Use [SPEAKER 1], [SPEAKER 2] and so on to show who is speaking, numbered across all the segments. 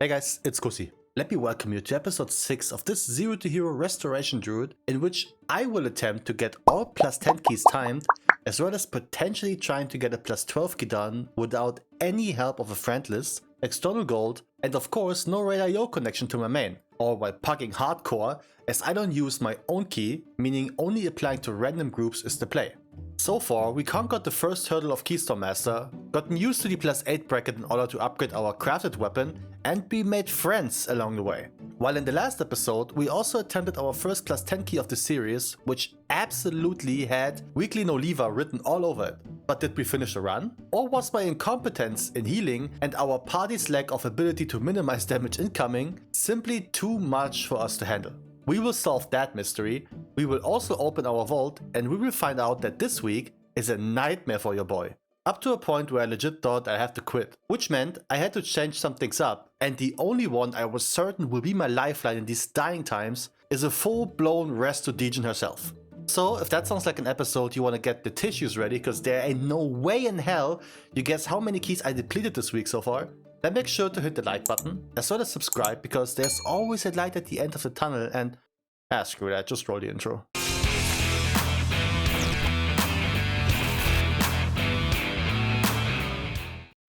[SPEAKER 1] Hey guys, it's Kusi. Let me welcome you to episode 6 of this Zero to Hero Restoration Druid, in which I will attempt to get all plus 10 keys timed, as well as potentially trying to get a plus 12 key done without any help of a friend list, external gold, and of course no radio connection to my main, or while pugging hardcore, as I don't use my own key, meaning only applying to random groups is the play. So far, we conquered the first hurdle of Keystone Master, gotten used to the plus 8 bracket in order to upgrade our crafted weapon, and we made friends along the way. While in the last episode, we also attempted our first plus 10 key of the series, which absolutely had Weekly No Lever written all over it. But did we finish the run? Or was my incompetence in healing and our party's lack of ability to minimize damage incoming simply too much for us to handle? We will solve that mystery, we will also open our vault, and we will find out that this week is a nightmare for your boy. Up to a point where I legit thought I had to quit, which meant I had to change some things up, and the only one I was certain will be my lifeline in these dying times is a full-blown resto Degen herself. So if that sounds like an episode you want to get the tissues ready, cause there ain't no way in hell you guess how many keys I depleted this week so far, then make sure to hit the like button, as well as subscribe, because there's always a light at the end of the tunnel, and screw that, just roll the intro.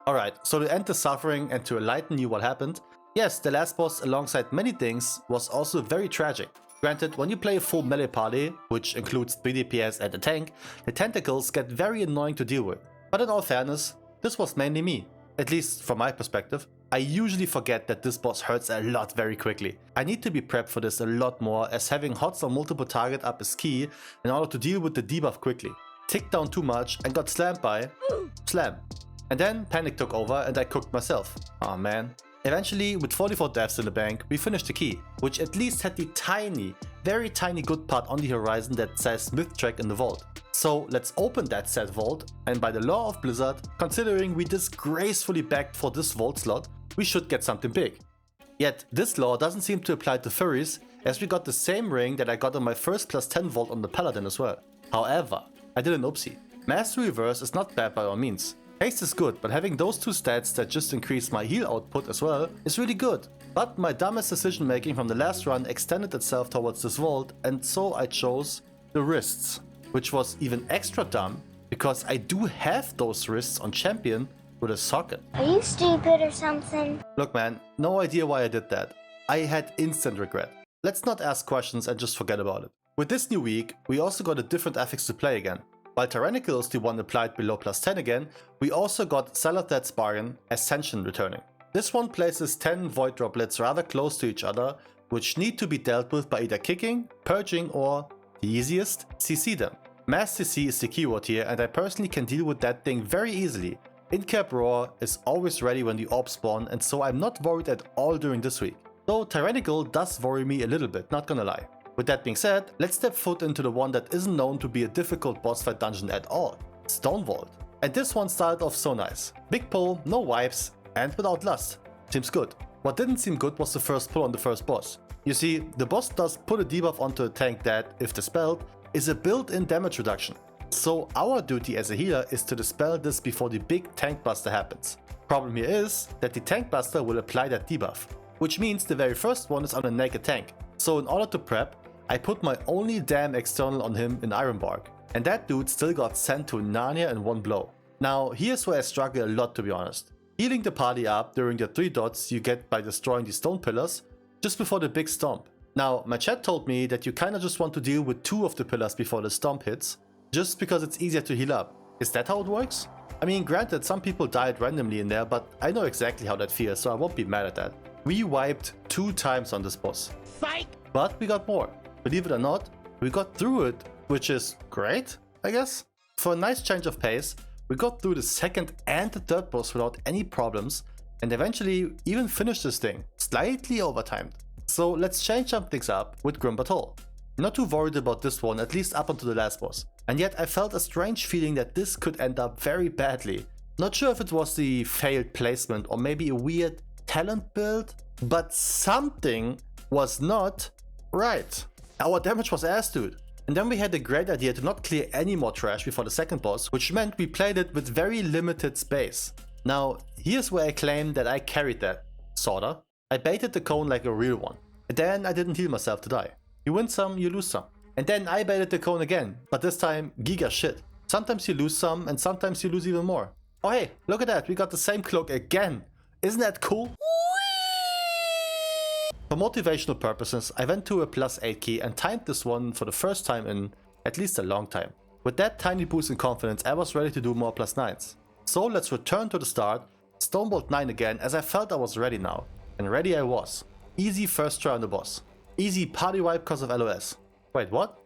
[SPEAKER 1] Alright, so to end the suffering and to enlighten you what happened, yes, the last boss alongside many things was also very tragic. Granted, when you play a full melee party, which includes 3 DPS and a tank, the tentacles get very annoying to deal with. But in all fairness, this was mainly me. At least from my perspective. I usually forget that this boss hurts a lot very quickly. I need to be prepped for this a lot more, as having HOTS on multiple target up is key in order to deal with the debuff quickly. Ticked down too much and got slammed by slam. And then panic took over and I cooked myself. Aw man. Eventually, with 44 deaths in the bank, we finished the key, which at least had the tiny, very tiny good part on the horizon that says Myth Track in the vault. So let's open that said vault, and by the law of Blizzard, considering we disgracefully begged for this vault slot, we should get something big. Yet this law doesn't seem to apply to furries, as we got the same ring that I got on my first plus 10 vault on the Paladin as well. However, I did an oopsie. Mastery Reverse is not bad by all means. Haste is good, but having those two stats that just increase my heal output as well is really good. But my dumbest decision making from the last run extended itself towards this vault, and so I chose the wrists. Which was even extra dumb, because I do have those wrists on champion with a socket.
[SPEAKER 2] Are you stupid or something?
[SPEAKER 1] Look man, no idea why I did that. I had instant regret. Let's not ask questions and just forget about it. With this new week, we also got a different affix to play again. While Tyrannical is the one applied below plus 10 again, we also got Salathat's Bargain Ascension returning. This one places 10 void droplets rather close to each other, which need to be dealt with by either kicking, purging, or the easiest, CC them. Mass CC is the keyword here, and I personally can deal with that thing very easily. In-cap Roar is always ready when the orbs spawn, and so I'm not worried at all during this week. Though Tyrannical does worry me a little bit, not gonna lie. With that being said, let's step foot into the one that isn't known to be a difficult boss fight dungeon at all, Stone Vault. And this one started off so nice. Big pull, no wipes, and without lust. Seems good. What didn't seem good was the first pull on the first boss. You see, the boss does put a debuff onto a tank that, if dispelled, is a built-in damage reduction. So our duty as a healer is to dispel this before the big tank buster happens. Problem here is that the tank buster will apply that debuff, which means the very first one is on a naked tank. So in order to prep, I put my only damn external on him in Ironbark, and that dude still got sent to Narnia in one blow. Now here's where I struggle a lot, to be honest. Healing the party up during the 3 dots you get by destroying the stone pillars just before the big stomp. Now, my chat told me that you kinda just want to deal with 2 of the pillars before the stomp hits, just because it's easier to heal up. Is that how it works? I mean, granted, some people died randomly in there, but I know exactly how that feels, so I won't be mad at that. We wiped 2 times on this boss. Psych! But we got more. Believe it or not, we got through it, which is great, I guess. For a nice change of pace, we got through the second and the third boss without any problems, and eventually even finished this thing, slightly overtimed. So let's change some things up with Grim Battle. Not too worried about this one, at least up until the last boss. And yet I felt a strange feeling that this could end up very badly. Not sure if it was the failed placement or maybe a weird talent build, but something was not right. Our damage was ass, dude. And then we had the great idea to not clear any more trash before the second boss, which meant we played it with very limited space. Now, here's where I claim that I carried that, sorta. I baited the cone like a real one. And then I didn't heal myself to die. You win some, you lose some. And then I baited the cone again, but this time Giga shit. Sometimes you lose some and sometimes you lose even more. Oh hey, look at that, we got the same cloak again. Isn't that cool? For motivational purposes, I went to a +8 key and timed this one for the first time in at least a long time. With that tiny boost in confidence, I was ready to do more +9s. So let's return to the start, Stonebolt 9 again, as I felt I was ready now. And ready I was. Easy first try on the boss. Easy party wipe cause of LOS. Wait, what?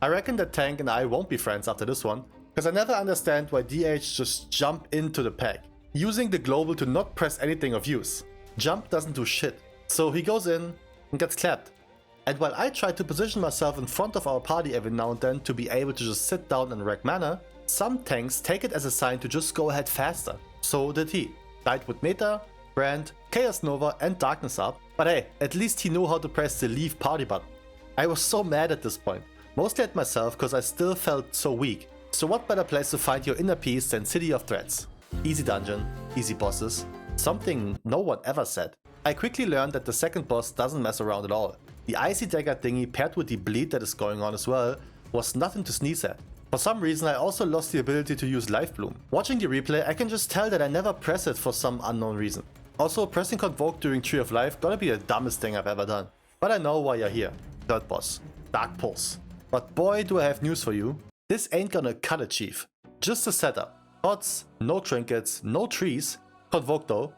[SPEAKER 1] I reckon that Tank and I won't be friends after this one, cause I never understand why DH just jump into the pack, using the global to not press anything of use. Jump doesn't do shit. So he goes in and gets clapped. And while I try to position myself in front of our party every now and then to be able to just sit down and wreck mana, some tanks take it as a sign to just go ahead faster. So did he. Died with Meta, Brand, Chaos Nova and Darkness up, but hey, at least he knew how to press the leave party button. I was so mad at this point, mostly at myself cause I still felt so weak. So what better place to find your inner peace than City of Threats? Easy dungeon, easy bosses, something no one ever said. I quickly learned that the second boss doesn't mess around at all. The icy dagger thingy paired with the bleed that is going on as well was nothing to sneeze at. For some reason I also lost the ability to use Life Bloom. Watching the replay I can just tell that I never press it for some unknown reason. Also pressing Convoke during Tree of Life gonna be the dumbest thing I've ever done. But I know why you're here. Third boss. Dark Pulse. But boy do I have news for you. This ain't gonna cut it, chief. Just a setup. Pots, no trinkets, no trees. Convoke though.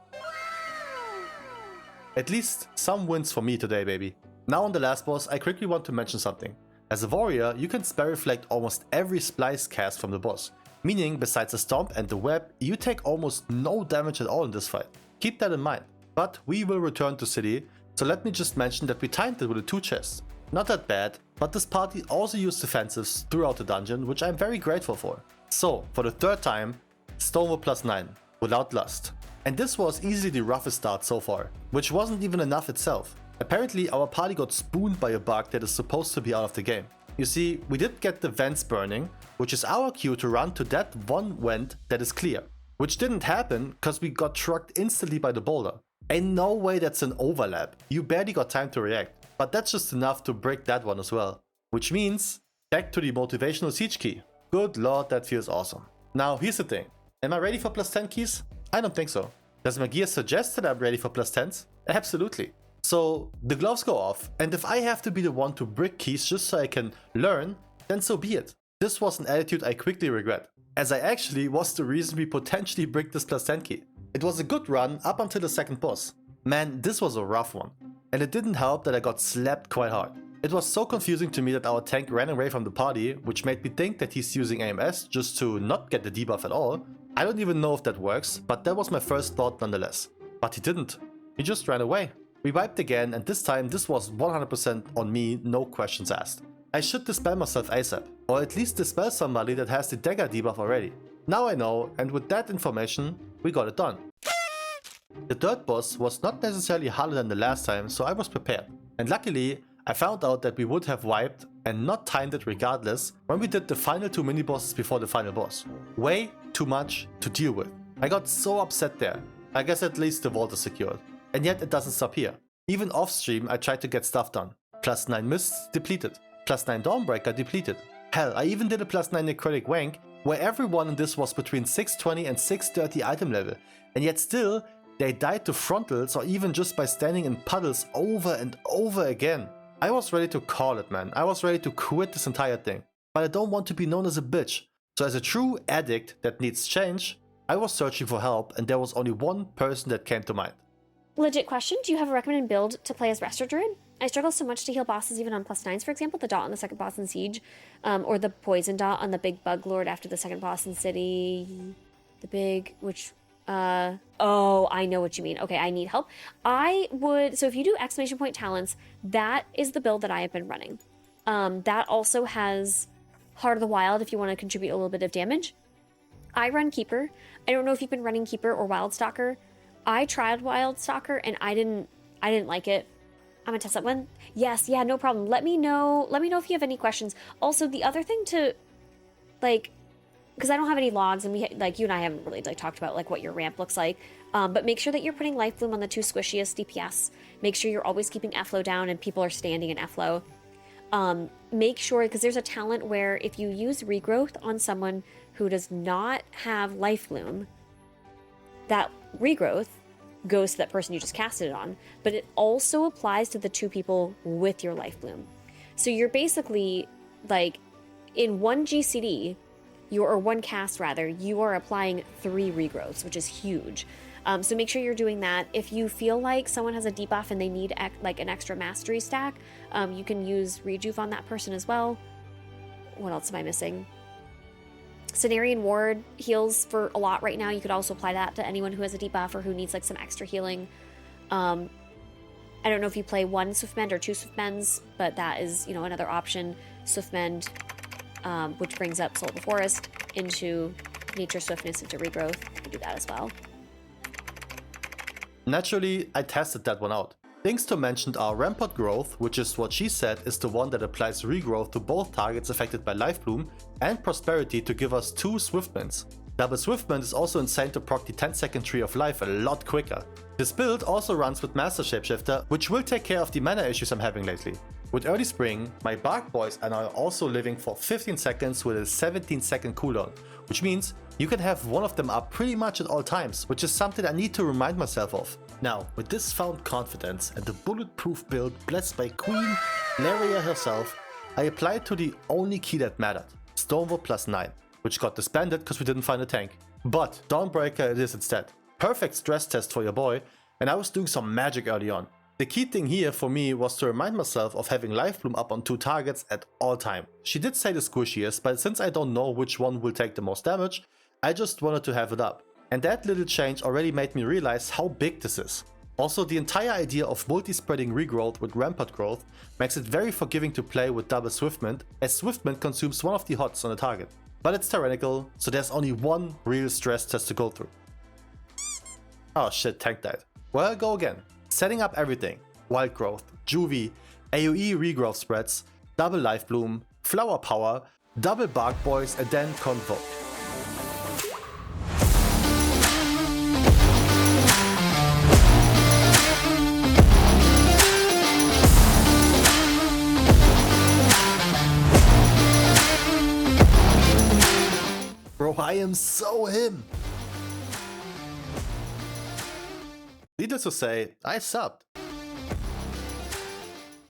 [SPEAKER 1] At least some wins for me today, baby. Now on the last boss, I quickly want to mention something. As a warrior, you can spell reflect almost every splice cast from the boss. Meaning, besides the stomp and the web, you take almost no damage at all in this fight. Keep that in mind. But we will return to City, so let me just mention that we timed it with a 2 chest. Not that bad, but this party also used defensives throughout the dungeon, which I'm very grateful for. So, for the third time, Stonewall +9, without Lust. And this was easily the roughest start so far, which wasn't even enough itself. Apparently our party got spooned by a bug that is supposed to be out of the game. You see, we did get the vents burning, which is our cue to run to that one vent that is clear. Which didn't happen because we got trucked instantly by the boulder. Ain't no way that's an overlap, you barely got time to react. But that's just enough to break that one as well. Which means, back to the motivational siege key. Good lord, that feels awesome. Now here's the thing, am I ready for +10 keys? I don't think so. Does my gear suggest that I'm ready for +10s? Absolutely. So the gloves go off, and if I have to be the one to brick keys just so I can learn, then so be it. This was an attitude I quickly regret, as I actually was the reason we potentially bricked this +10 key. It was a good run up until the second boss. Man, this was a rough one. And it didn't help that I got slapped quite hard. It was so confusing to me that our tank ran away from the party, which made me think that he's using AMS just to not get the debuff at all. I don't even know if that works, but that was my first thought nonetheless. But he didn't. He just ran away. We wiped again, and this time this was 100% on me, no questions asked. I should dispel myself ASAP, or at least dispel somebody that has the dagger debuff already. Now I know, and with that information, we got it done. The third boss was not necessarily harder than the last time, so I was prepared. And luckily, I found out that we would have wiped and not timed it regardless when we did the final 2 mini-bosses before the final boss. Way too much to deal with. I got so upset there. I guess at least the vault is secured. And yet it doesn't stop here. Even off stream I tried to get stuff done. +9 mists depleted. +9 Dawnbreaker depleted. Hell, I even did a +9 Necrotic Wank where everyone in this was between 620 and 630 item level. And yet still, they died to frontals or even just by standing in puddles over and over again. I was ready to call it, man. I was ready to quit this entire thing. But I don't want to be known as a bitch. So as a true addict that needs change, I was searching for help and there was only one person that came to mind.
[SPEAKER 3] Legit question, do you have a recommended build to play as Resto Druid? I struggle so much to heal bosses even on +9s, for example, the dot on the second boss in Siege, or the poison dot on the big bug lord after the second boss in City. The big, oh, I know what you mean. Okay, I need help. So if you do ! talents, that is the build that I have been running. That also has Heart of the Wild if you want to contribute a little bit of damage. I run Keeper. I don't know if you've been running Keeper or Wild Stalker. I tried Wild Stalker and I didn't like it. I'm gonna test that one. Yes, yeah, no problem. Let me know if you have any questions. Also, the other thing to because I don't have any logs, and like you and I haven't really like talked about like what your ramp looks like. But make sure that you're putting life bloom on the 2 squishiest DPS. Make sure you're always keeping F-low down and people are standing in F-low. Make sure, because there's a talent where if you use regrowth on someone who does not have life bloom, that regrowth goes to that person you just casted it on, but it also applies to the 2 people with your life bloom. So you're basically like in one GCD, or one cast rather, you are applying 3 regrowths, which is huge. So make sure you're doing that. If you feel like someone has a debuff and they need like an extra mastery stack, you can use rejuve on that person as well. What else am I missing? Cenarian Ward heals for a lot right now. You could also apply that to anyone who has a debuff or who needs like some extra healing. I don't know if you play 1 Swiftmend or 2 Swiftmends, but that is, you know, another option. Swiftmend, which brings up Soul of the Forest into Nature Swiftness into Regrowth. You can do that as well.
[SPEAKER 1] Naturally, I tested that one out. Things to mention are Rampart Growth, which is what she said is the one that applies regrowth to both targets affected by Life Bloom, and Prosperity to give us 2 Swiftments. Double Swiftment is also insane to proc the 10-second Tree of Life a lot quicker. This build also runs with Master Shapeshifter, which will take care of the mana issues I'm having lately. With Early Spring, my Bark Boys are now also living for 15 seconds with a 17-second cooldown, which means you can have one of them up pretty much at all times, which is something I need to remind myself of. Now, with this found confidence and the bulletproof build blessed by Queen Layria herself, I applied to the only key that mattered, Stormward +9, which got disbanded because we didn't find a tank. But Dawnbreaker it is instead. Perfect stress test for your boy, and I was doing some magic early on. The key thing here for me was to remind myself of having Life Bloom up on 2 targets at all time. She did say the squishiest, but since I don't know which one will take the most damage, I just wanted to have it up. And that little change already made me realize how big this is. Also, the entire idea of multi-spreading regrowth with Rampart Growth makes it very forgiving to play with double Swiftment, as Swiftment consumes one of the hots on the target. But it's tyrannical, so there's only one real stress test to go through. Oh shit, tank died. Well, I'll go again. Setting up everything. Wild Growth, Juvie, AoE regrowth spreads, double Life Bloom, Flower Power, double Bark Boys, and then Convoke. Bro, I am so him! Needless to say, I subbed.